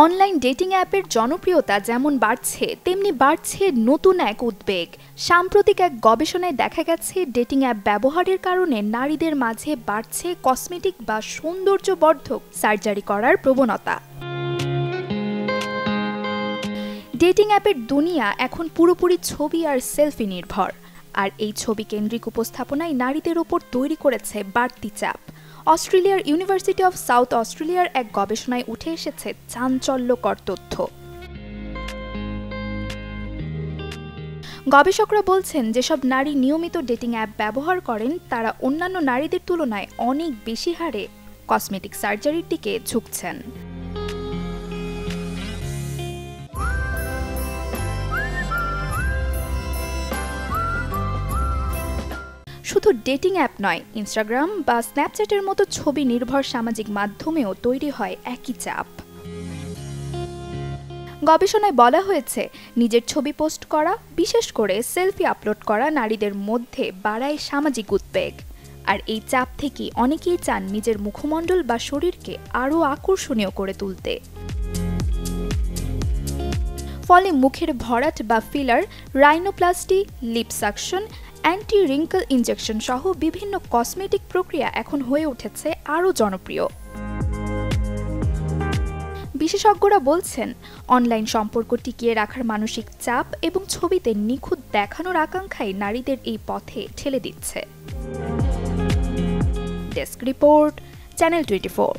Online dating অ্যাপের জনপ্রিয়তা যেমন বাড়ছে তেমনি বাড়ছে নতুন এক উদ্বেগ। সাম্প্রতিক এক গবেষণায় দেখা গেছে ডেটিং অ্যাপ ব্যবহারের কারণে নারীদের মাঝে বাড়ছে কসমেটিক বা সৌন্দর্যবর্ধক সার্জারি করার প্রবণতা। ডেটিং অ্যাপের দুনিয়া এখন পুরোপুরি ছবি আর সেলফি নির্ভর, আর এই ছবি কেন্দ্রিক উপস্থাপনায় নারীদের ওপর তৈরি করেছে বাড়তি চাপ। অস্ট্রেলিয়ার ইউনিভার্সিটি অফ সাউথ অস্ট্রেলিয়ার এক গবেষণায় উঠে এসেছে চাঞ্চল্যকর তথ্য। গবেষকরা বলছেন, যেসব নারী নিয়মিত ডেটিং অ্যাপ ব্যবহার করেন তারা অন্যান্য নারীদের তুলনায় অনেক বেশি হারে কসমেটিক সার্জারির দিকে ঝুঁকছেন। শুধু ডেটিং অ্যাপ নয়, ইনস্টাগ্রাম বা স্ন্যাপচ্যাটের মতো ছবি নির্ভর সামাজিক মাধ্যমেও তৈরি হয় একই চাপ। গবেষণায় বলা হয়েছে, নিজের ছবি পোস্ট করা, বিশেষ করে সেলফি আপলোড করা নারীদের মধ্যে বাড়ায় সামাজিক উদ্বেগ। আর এই চাপ থেকে অনেকেই চান নিজের মুখমণ্ডল বা শরীরকে আরও আকর্ষণীয় করে তুলতে। ফলে মুখের ভরাট বা filler, rhinoplasty, liposuction, anti wrinkle injection সহ বিভিন্ন কসমেটিক প্রক্রিয়া এখন হয়ে উঠেছে আরও জনপ্রিয়। বিশেষজ্ঞরা বলছেন, অনলাইন সম্পর্ক টিকিয়ে রাখার মানসিক চাপ এবং ছবিতে নিখুঁত দেখানোর আকাঙ্ক্ষাই নারীদের এই পথে ঠেলে দিচ্ছে। Desk report, channel 24।